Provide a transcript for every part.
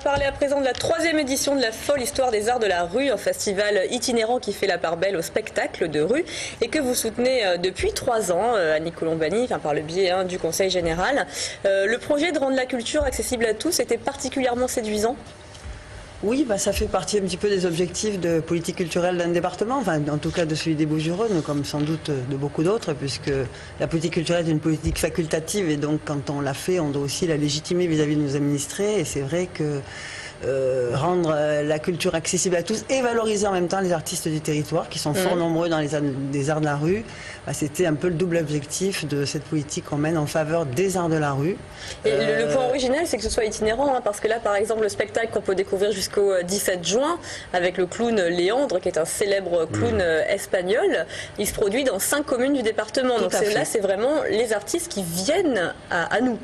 parler à présent de la 3e édition de la folle histoire des arts de la rue, un festival itinérant qui fait la part belle au spectacle de rue et que vous soutenez depuis 3 ans, Annick Colombani, par le biais du Conseil général. Le projet de rendre la culture accessible à tous était particulièrement séduisant. Oui, ça fait partie un petit peu des objectifs de politique culturelle d'un département, enfin en tout cas de celui des Bouches-du-Rhône, comme sans doute de beaucoup d'autres, puisque la politique culturelle est une politique facultative et donc quand on la fait, on doit aussi la légitimer vis-à-vis de nos administrés. Et c'est vrai que rendre la culture accessible à tous et valoriser en même temps les artistes du territoire qui sont fort nombreux dans les arts de la rue, c'était un peu le double objectif de cette politique qu'on mène en faveur des arts de la rue. Et le point original, c'est que ce soit itinérant, parce que là, par exemple, le spectacle qu'on peut découvrir jusqu'au 17 juin avec le clown Léandre, qui est un célèbre clown espagnol, il se produit dans 5 communes du département. Donc là, c'est vraiment les artistes qui viennent à nous.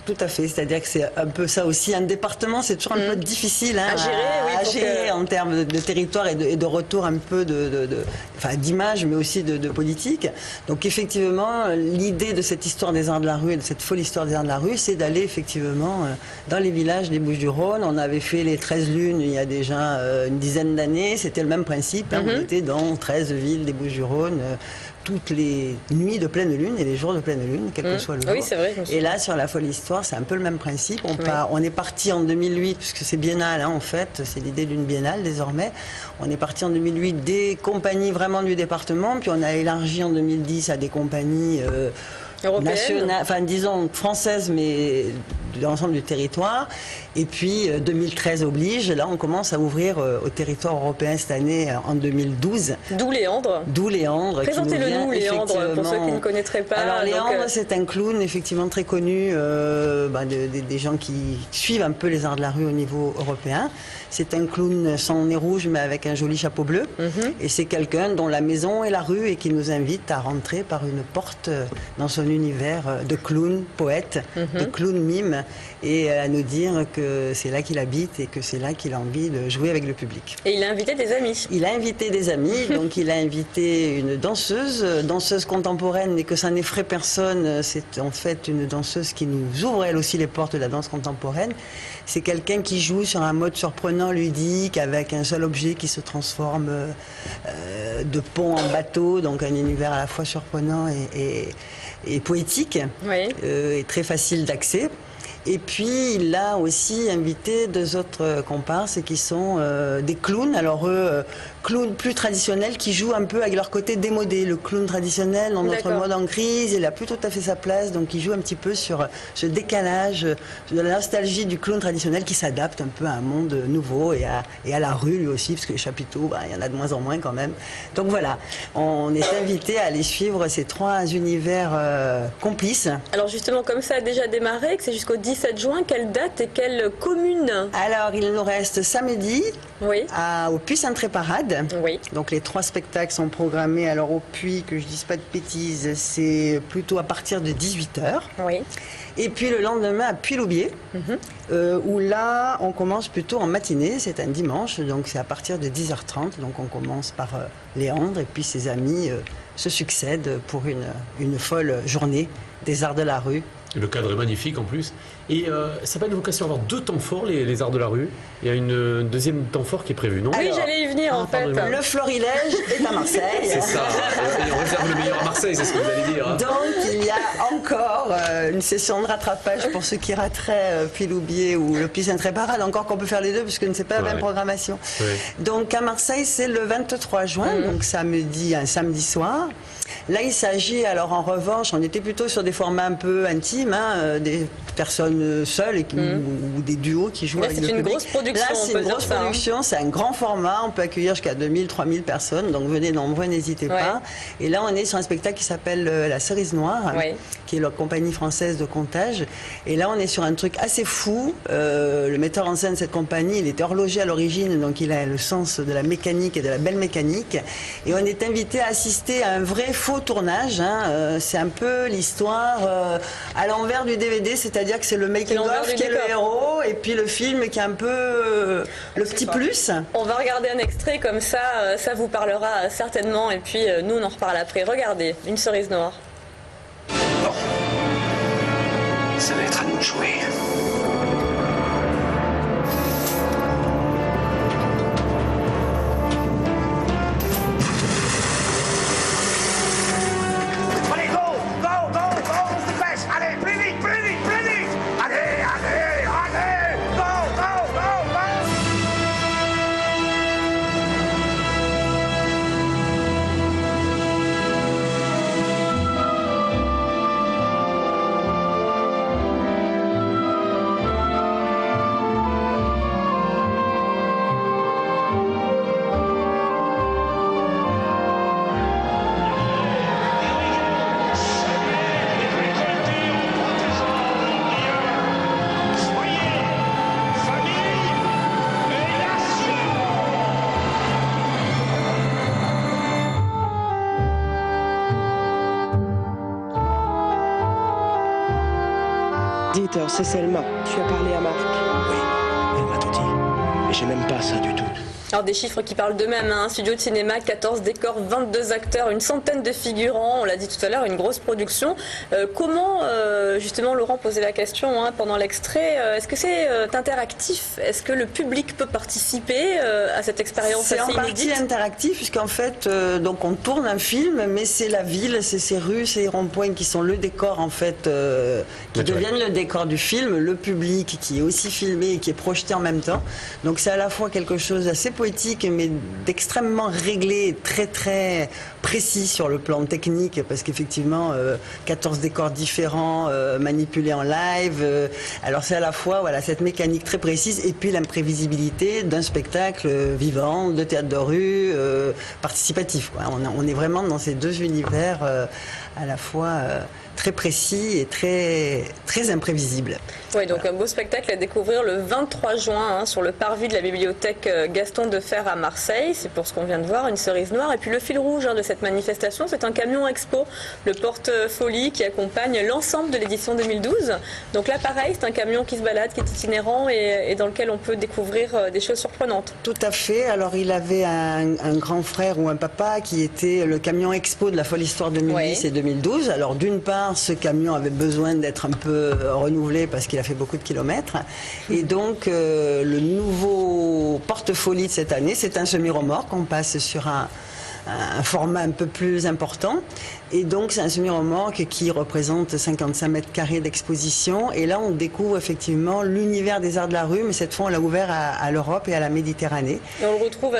Tout à fait, c'est-à-dire que c'est un peu ça aussi. Un département, c'est toujours un peu difficile à gérer en termes de territoire et de retour un peu d'image, mais aussi de politique. Donc effectivement, l'idée de cette histoire des arts de la rue et de cette folle histoire des arts de la rue, c'est d'aller effectivement dans les villages des Bouches-du-Rhône. On avait fait les 13 lunes il y a déjà une dizaine d'années. C'était le même principe. On était dans 13 villes des Bouches-du-Rhône. Toutes les nuits de pleine lune et les jours de pleine lune, quel que soit le jour. Oui, c'est vrai. Et là, sur la folle histoire, c'est un peu le même principe. On est parti en 2008, puisque c'est biennal, en fait, c'est l'idée d'une biennale désormais. On est parti en 2008 des compagnies vraiment du département, puis on a élargi en 2010 à des compagnies nationales, enfin disons françaises, mais de l'ensemble du territoire. Et puis 2013 oblige, là on commence à ouvrir au territoire européen cette année en 2012. D'où Léandre. D'où Léandre. Présentez-le nous, Léandre, pour ceux qui ne connaîtraient pas. Alors Léandre, c'est un clown effectivement très connu des gens qui suivent un peu les arts de la rue au niveau européen. C'est un clown sans nez rouge mais avec un joli chapeau bleu. Et c'est quelqu'un dont la maison est la rue et qui nous invite à rentrer par une porte dans son univers de clown, poète, de clown mime, et à nous dire que c'est là qu'il habite et que c'est là qu'il a envie de jouer avec le public. Et il a invité des amis. Il a invité des amis, donc il a invité une danseuse contemporaine, mais que ça n'effraie personne. C'est en fait une danseuse qui nous ouvre elle aussi les portes de la danse contemporaine. C'est quelqu'un qui joue sur un mode surprenant, ludique, avec un seul objet qui se transforme de pont en bateau, donc un univers à la fois surprenant et poétique, et très facile d'accès. Et puis il a aussi invité 2 autres comparses qui sont des clowns. Alors eux, clowns plus traditionnels qui jouent un peu avec leur côté démodé. Le clown traditionnel dans notre mode en crise, il a plus tout à fait sa place. Donc il joue un petit peu sur ce décalage de la nostalgie du clown traditionnel qui s'adapte un peu à un monde nouveau et à la rue lui aussi, parce que les chapiteaux, il y en a de moins en moins quand même. Donc voilà, on est invité à aller suivre ces 3 univers complices. Alors justement, comme ça a déjà démarré, que c'est jusqu'au 17 juin, quelle date et quelle commune? Alors il nous reste samedi au Puy Sainte-Réparade. Donc les 3 spectacles sont programmés. Alors au Puy, que je dise pas de bêtises, c'est plutôt à partir de 18h. Et puis le lendemain à Puy-Loubier, où là on commence plutôt en matinée, c'est un dimanche, donc c'est à partir de 10h30. Donc on commence par Léandre et puis ses amis se succèdent pour une folle journée des arts de la rue. Le cadre est magnifique en plus. Et ça n'a pas une vocation à avoir 2 temps forts, les arts de la rue. Il y a une deuxième temps fort qui est prévu, non? Oui, j'allais y venir en fait. Le florilège est à Marseille. C'est ça. Et on réserve le meilleur à Marseille, c'est ce que vous allez dire. Donc il y a encore une session de rattrapage pour ceux qui rateraient Puy-Loubier ou le Puy Sainte-Réparade. Encore qu'on peut faire les deux puisque ce n'est pas la même programmation. Donc à Marseille, c'est le 23 juin, donc un samedi soir. Là, il s'agit, alors en revanche, on était plutôt sur des formats un peu intimes, des personnes seules ou des duos qui jouent avec le public. Grosse production. Là, c'est une grosse production, c'est un grand format, on peut accueillir jusqu'à 2000, 3000 personnes, donc venez nombreux, n'hésitez pas. Et là, on est sur un spectacle qui s'appelle La Cerise Noire, qui est la compagnie française de comptage. Et là, on est sur un truc assez fou. Le metteur en scène de cette compagnie, il était horloger à l'origine, donc il a le sens de la mécanique et de la belle mécanique. Et on est invité à assister à un vrai faux tournage. C'est un peu l'histoire à l'envers du DVD, c'est-à-dire que c'est le making-of qui est le héros, et puis le film qui est un peu le petit plus. On va regarder un extrait comme ça, ça vous parlera certainement, et puis nous on en reparle après. Regardez, Une cerise noire. Bon, ça va être à nous de jouer. réalisateur, c'est Selma. Tu as parlé à Marc. Oui, elle m'a tout dit. Et je n'aime pas ça du tout. Alors des chiffres qui parlent d'eux-mêmes, hein. Studio de cinéma, 14 décors, 22 acteurs, une centaine de figurants, on l'a dit tout à l'heure, une grosse production. Comment, justement, Laurent posait la question pendant l'extrait, est-ce que c'est interactif? Est-ce que le public peut participer à cette expérience assez inédite? C'est en partie interactif, puisqu'en fait, donc on tourne un film, mais c'est la ville, c'est ces rues, ces ronds-points qui sont le décor, en fait, qui deviennent le décor du film, le public qui est aussi filmé et qui est projeté en même temps. Donc c'est à la fois quelque chose d'assez poétique, mais d'extrêmement réglé, très très précis sur le plan technique, parce qu'effectivement 14 décors différents manipulés en live, alors c'est à la fois voilà, cette mécanique très précise et puis l'imprévisibilité d'un spectacle vivant, de théâtre de rue, participatif, quoi. On est vraiment dans ces deux univers à la fois très précis et très imprévisible. Oui, donc un beau spectacle à découvrir le 23 juin sur le parvis de la bibliothèque Gaston Defferre à Marseille. C'est pour ce qu'on vient de voir, une cerise noire. Et puis le fil rouge de cette manifestation, c'est un camion expo, le porte-folie, qui accompagne l'ensemble de l'édition 2012. Donc là, pareil, c'est un camion qui se balade, qui est itinérant et dans lequel on peut découvrir des choses surprenantes. Tout à fait. Alors il avait un grand frère ou un papa qui était le camion expo de la Folle Histoire 2010 et 2012. Alors d'une part, ce camion avait besoin d'être un peu renouvelé parce qu'il a fait beaucoup de kilomètres. Et donc, le nouveau porte-folie de cette année, c'est un semi-remorque. On passe sur un format un peu plus important. Et donc, c'est un semi-remorque qui représente 55 mètres carrés d'exposition. Et là, on découvre effectivement l'univers des arts de la rue, mais cette fois, on l'a ouvert à l'Europe et à la Méditerranée. Et on le retrouve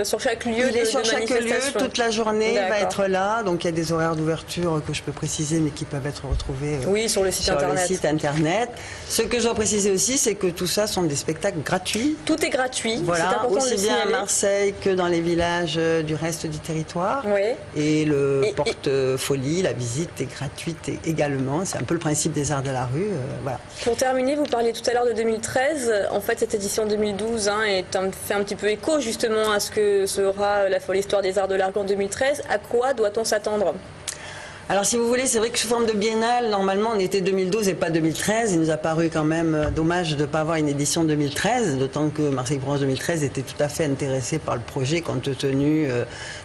sur chaque lieu Il est sur chaque lieu, toute la journée, il va être là. Donc, il y a des horaires d'ouverture que je peux préciser, mais qui peuvent être retrouvés sur le site internet. Ce que je dois préciser aussi, c'est que tout ça sont des spectacles gratuits. Tout est gratuit, voilà, c'est important aussi de le bien à signaler. Marseille que dans les villages du reste du territoire. Et le porte-folie, la visite est gratuite également. C'est un peu le principe des arts de la rue. Voilà. Pour terminer, vous parliez tout à l'heure de 2013. En fait, cette édition 2012 fait un petit peu écho justement à ce que sera la Folle Histoire des Arts de la rue en 2013. À quoi doit-on s'attendre ? Alors si vous voulez, c'est vrai que sous forme de biennale, normalement on était 2012 et pas 2013. Il nous a paru quand même dommage de ne pas avoir une édition 2013, d'autant que Marseille-Provence 2013 était tout à fait intéressé par le projet compte tenu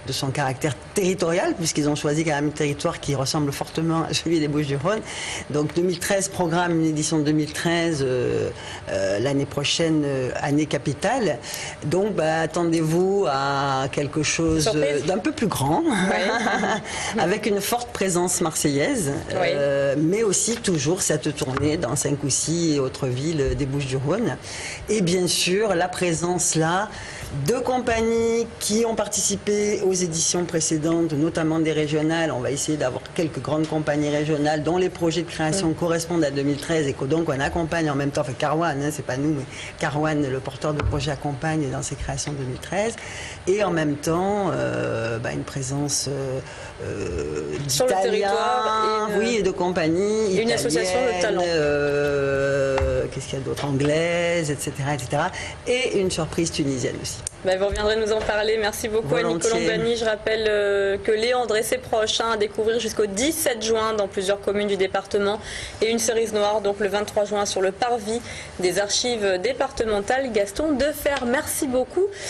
de son caractère territorial, puisqu'ils ont choisi quand même un territoire qui ressemble fortement à celui des Bouches-du-Rhône. Donc 2013 programme une édition 2013 l'année prochaine, année capitale. Donc attendez-vous à quelque chose d'un peu plus grand, avec une forte présence marseillaise, mais aussi toujours cette tournée dans 5 ou 6 autres villes des Bouches-du-Rhône. Et bien sûr, la présence là de compagnies qui ont participé aux éditions précédentes, notamment des régionales. On va essayer d'avoir quelques grandes compagnies régionales dont les projets de création correspondent à 2013 et que donc on accompagne en même temps, enfin Carwan, c'est pas nous, mais Carwan, le porteur de projet, accompagne dans ses créations 2013. Et en même temps, une présence sur le territoire et de compagnies, une association de talents. Qu'est-ce qu'il y a d'autre, anglaise, etc., etc. Et une surprise tunisienne aussi. Vous reviendrez nous en parler. Merci beaucoup à Nicolas Bani. Je rappelle que Léandre et ses proches à découvrir jusqu'au 17 juin dans plusieurs communes du département. Et une cerise noire, donc le 23 juin, sur le parvis des archives départementales Gaston Defferre. Merci beaucoup.